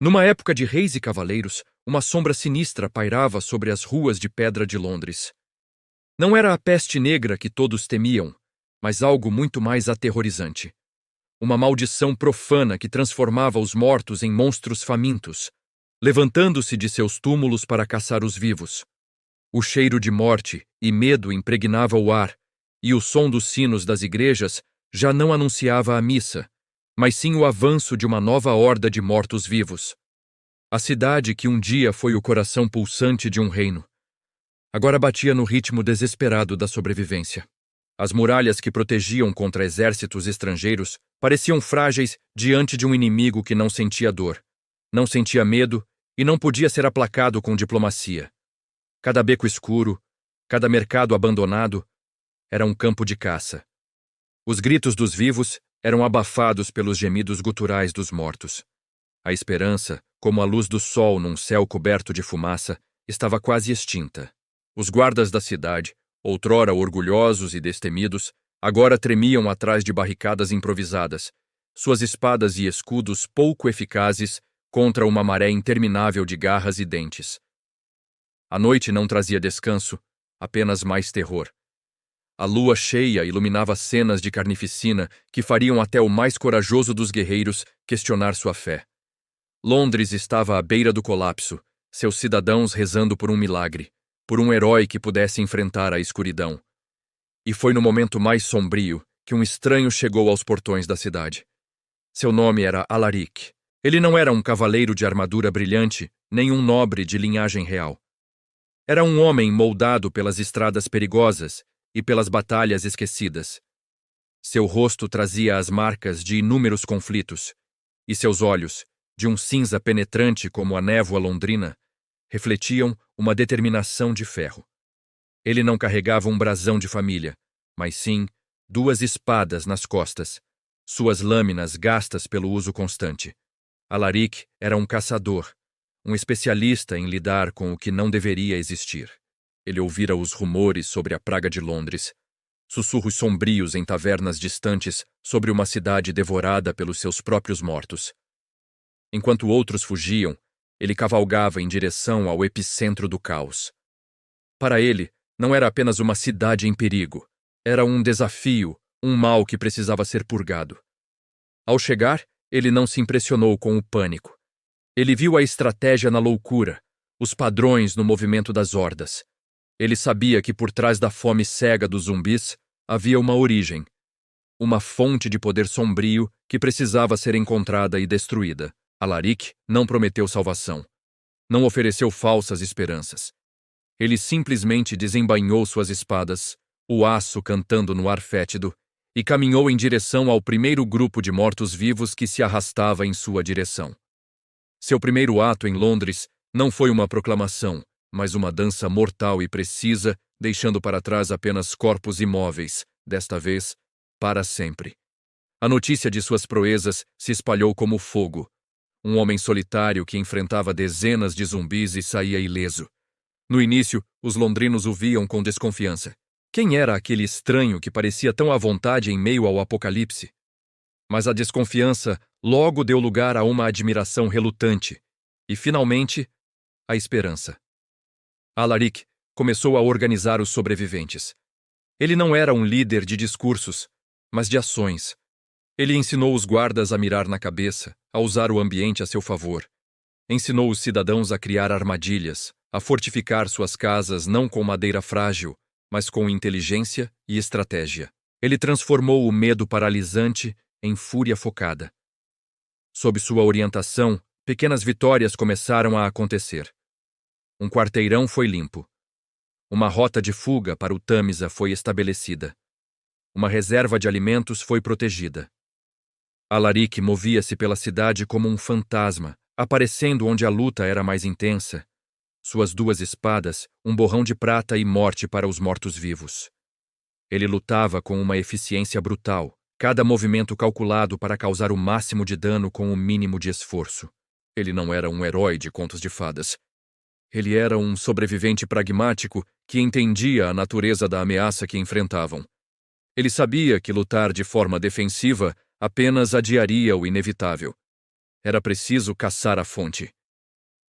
Numa época de reis e cavaleiros, uma sombra sinistra pairava sobre as ruas de pedra de Londres. Não era a peste negra que todos temiam, mas algo muito mais aterrorizante. Uma maldição profana que transformava os mortos em monstros famintos, levantando-se de seus túmulos para caçar os vivos. O cheiro de morte e medo impregnava o ar, e o som dos sinos das igrejas já não anunciava a missa, mas sim o avanço de uma nova horda de mortos-vivos. A cidade que um dia foi o coração pulsante de um reino, agora batia no ritmo desesperado da sobrevivência. As muralhas que protegiam contra exércitos estrangeiros pareciam frágeis diante de um inimigo que não sentia dor, não sentia medo e não podia ser aplacado com diplomacia. Cada beco escuro, cada mercado abandonado, era um campo de caça. Os gritos dos vivos eram abafados pelos gemidos guturais dos mortos. A esperança, como a luz do sol num céu coberto de fumaça, estava quase extinta. Os guardas da cidade, outrora orgulhosos e destemidos, agora tremiam atrás de barricadas improvisadas, suas espadas e escudos pouco eficazes contra uma maré interminável de garras e dentes. A noite não trazia descanso, apenas mais terror. A lua cheia iluminava cenas de carnificina que fariam até o mais corajoso dos guerreiros questionar sua fé. Londres estava à beira do colapso, seus cidadãos rezando por um milagre, por um herói que pudesse enfrentar a escuridão. E foi no momento mais sombrio que um estranho chegou aos portões da cidade. Seu nome era Alaric. Ele não era um cavaleiro de armadura brilhante, nem um nobre de linhagem real. Era um homem moldado pelas estradas perigosas e pelas batalhas esquecidas. Seu rosto trazia as marcas de inúmeros conflitos, e seus olhos, de um cinza penetrante como a névoa londrina, refletiam uma determinação de ferro. Ele não carregava um brasão de família, mas sim 2 espadas nas costas, suas lâminas gastas pelo uso constante. Alaric era um caçador, um especialista em lidar com o que não deveria existir. Ele ouvira os rumores sobre a praga de Londres, sussurros sombrios em tavernas distantes sobre uma cidade devorada pelos seus próprios mortos. Enquanto outros fugiam, ele cavalgava em direção ao epicentro do caos. Para ele, não era apenas uma cidade em perigo, era um desafio, um mal que precisava ser purgado. Ao chegar, ele não se impressionou com o pânico. Ele viu a estratégia na loucura, os padrões no movimento das hordas. Ele sabia que por trás da fome cega dos zumbis havia uma origem, uma fonte de poder sombrio que precisava ser encontrada e destruída. Alaric não prometeu salvação. Não ofereceu falsas esperanças. Ele simplesmente desembainhou suas espadas, o aço cantando no ar fétido, e caminhou em direção ao primeiro grupo de mortos-vivos que se arrastava em sua direção. Seu primeiro ato em Londres não foi uma proclamação, mas uma dança mortal e precisa, deixando para trás apenas corpos imóveis, desta vez, para sempre. A notícia de suas proezas se espalhou como fogo. Um homem solitário que enfrentava dezenas de zumbis e saía ileso. No início, os londrinos o viam com desconfiança. Quem era aquele estranho que parecia tão à vontade em meio ao apocalipse? Mas a desconfiança logo deu lugar a uma admiração relutante. E, finalmente, a esperança. Alaric começou a organizar os sobreviventes. Ele não era um líder de discursos, mas de ações. Ele ensinou os guardas a mirar na cabeça, a usar o ambiente a seu favor. Ensinou os cidadãos a criar armadilhas, a fortificar suas casas não com madeira frágil, mas com inteligência e estratégia. Ele transformou o medo paralisante em fúria focada. Sob sua orientação, pequenas vitórias começaram a acontecer. Um quarteirão foi limpo. Uma rota de fuga para o Tâmisa foi estabelecida. Uma reserva de alimentos foi protegida. Alaric movia-se pela cidade como um fantasma, aparecendo onde a luta era mais intensa. Suas 2 espadas, um borrão de prata e morte para os mortos-vivos. Ele lutava com uma eficiência brutal, cada movimento calculado para causar o máximo de dano com o mínimo de esforço. Ele não era um herói de contos de fadas. Ele era um sobrevivente pragmático que entendia a natureza da ameaça que enfrentavam. Ele sabia que lutar de forma defensiva apenas adiaria o inevitável. era preciso caçar a fonte.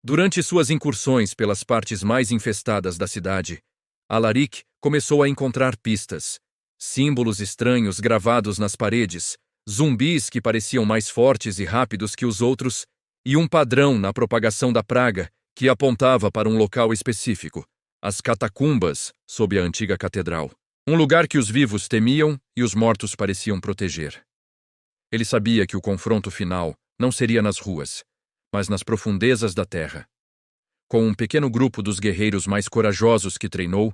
Durante suas incursões pelas partes mais infestadas da cidade, Alaric começou a encontrar pistas, símbolos estranhos gravados nas paredes, zumbis que pareciam mais fortes e rápidos que os outros, e um padrão na propagação da praga que apontava para um local específico, as catacumbas sob a antiga catedral. Um lugar que os vivos temiam e os mortos pareciam proteger. Ele sabia que o confronto final não seria nas ruas, mas nas profundezas da terra. Com um pequeno grupo dos guerreiros mais corajosos que treinou,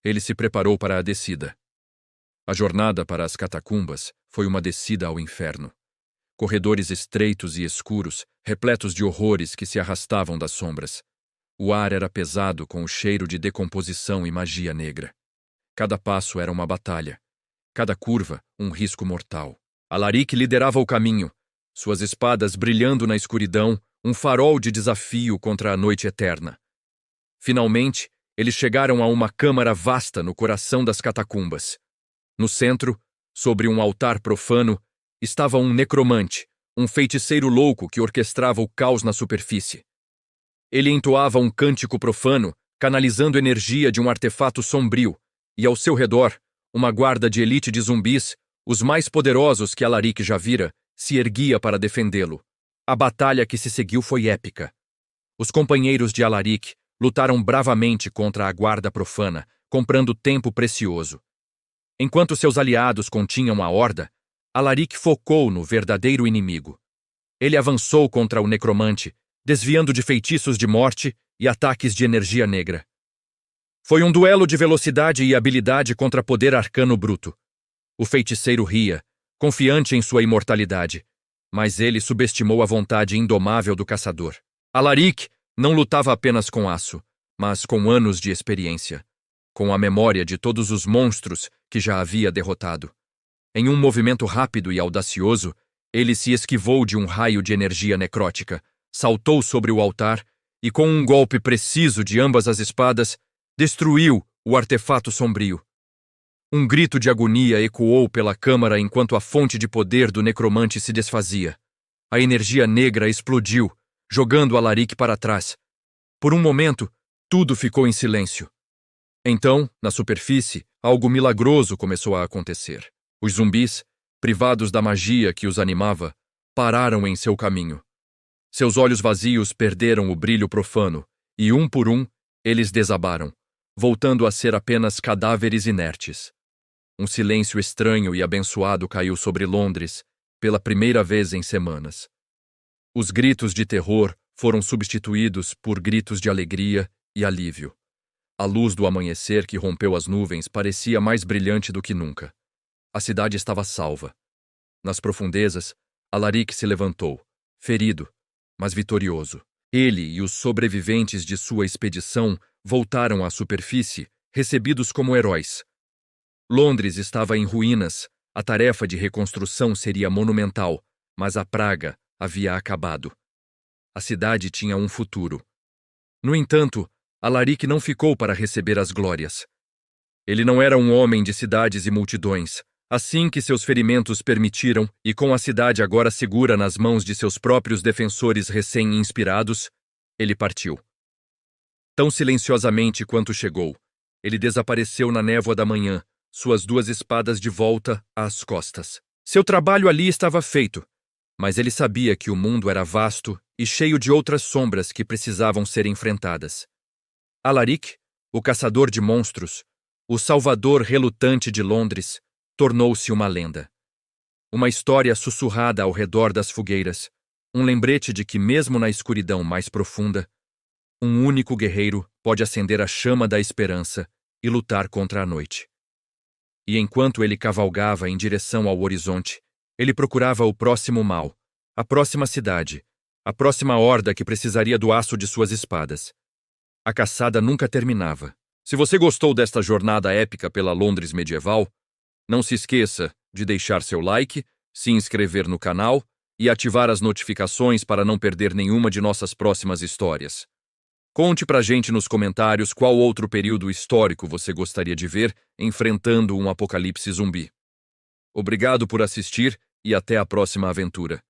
ele se preparou para a descida. A jornada para as catacumbas foi uma descida ao inferno. Corredores estreitos e escuros, repletos de horrores que se arrastavam das sombras. O ar era pesado com o cheiro de decomposição e magia negra. Cada passo era uma batalha. Cada curva, um risco mortal. Alaric liderava o caminho, suas espadas brilhando na escuridão, um farol de desafio contra a noite eterna. Finalmente, eles chegaram a uma câmara vasta no coração das catacumbas. No centro, sobre um altar profano, estava um necromante, um feiticeiro louco que orquestrava o caos na superfície. Ele entoava um cântico profano, canalizando energia de um artefato sombrio, e ao seu redor, uma guarda de elite de zumbis, os mais poderosos que Alaric já vira, se erguia para defendê-lo. A batalha que se seguiu foi épica. Os companheiros de Alaric lutaram bravamente contra a guarda profana, comprando tempo precioso. Enquanto seus aliados continham a horda, Alaric focou no verdadeiro inimigo. Ele avançou contra o necromante, desviando de feitiços de morte e ataques de energia negra. Foi um duelo de velocidade e habilidade contra poder arcano bruto. O feiticeiro ria, confiante em sua imortalidade, mas ele subestimou a vontade indomável do caçador. Alaric não lutava apenas com aço, mas com anos de experiência, com a memória de todos os monstros que já havia derrotado. Em um movimento rápido e audacioso, ele se esquivou de um raio de energia necrótica, saltou sobre o altar e, com um golpe preciso de ambas as espadas, destruiu o artefato sombrio. Um grito de agonia ecoou pela câmara enquanto a fonte de poder do necromante se desfazia. A energia negra explodiu, jogando Alaric para trás. Por um momento, tudo ficou em silêncio. Então, na superfície, algo milagroso começou a acontecer. Os zumbis, privados da magia que os animava, pararam em seu caminho. Seus olhos vazios perderam o brilho profano, e um por um, eles desabaram, voltando a ser apenas cadáveres inertes. Um silêncio estranho e abençoado caiu sobre Londres, pela primeira vez em semanas. Os gritos de terror foram substituídos por gritos de alegria e alívio. A luz do amanhecer que rompeu as nuvens parecia mais brilhante do que nunca. A cidade estava salva. Nas profundezas, Alaric se levantou, ferido, mas vitorioso. Ele e os sobreviventes de sua expedição voltaram à superfície, recebidos como heróis. Londres estava em ruínas, a tarefa de reconstrução seria monumental, mas a praga havia acabado. A cidade tinha um futuro. No entanto, Alaric não ficou para receber as glórias. Ele não era um homem de cidades e multidões. Assim que seus ferimentos permitiram, e com a cidade agora segura nas mãos de seus próprios defensores recém-inspirados, ele partiu. Tão silenciosamente quanto chegou, ele desapareceu na névoa da manhã, suas duas espadas de volta às costas. Seu trabalho ali estava feito, mas ele sabia que o mundo era vasto e cheio de outras sombras que precisavam ser enfrentadas. Alaric, o caçador de monstros, o salvador relutante de Londres, tornou-se uma lenda. Uma história sussurrada ao redor das fogueiras, um lembrete de que mesmo na escuridão mais profunda, um único guerreiro pode acender a chama da esperança e lutar contra a noite. E enquanto ele cavalgava em direção ao horizonte, ele procurava o próximo mal, a próxima cidade, a próxima horda que precisaria do aço de suas espadas. A caçada nunca terminava. Se você gostou desta jornada épica pela Londres medieval, não se esqueça de deixar seu like, se inscrever no canal e ativar as notificações para não perder nenhuma de nossas próximas histórias. Conte pra gente nos comentários qual outro período histórico você gostaria de ver enfrentando um apocalipse zumbi. Obrigado por assistir e até a próxima aventura.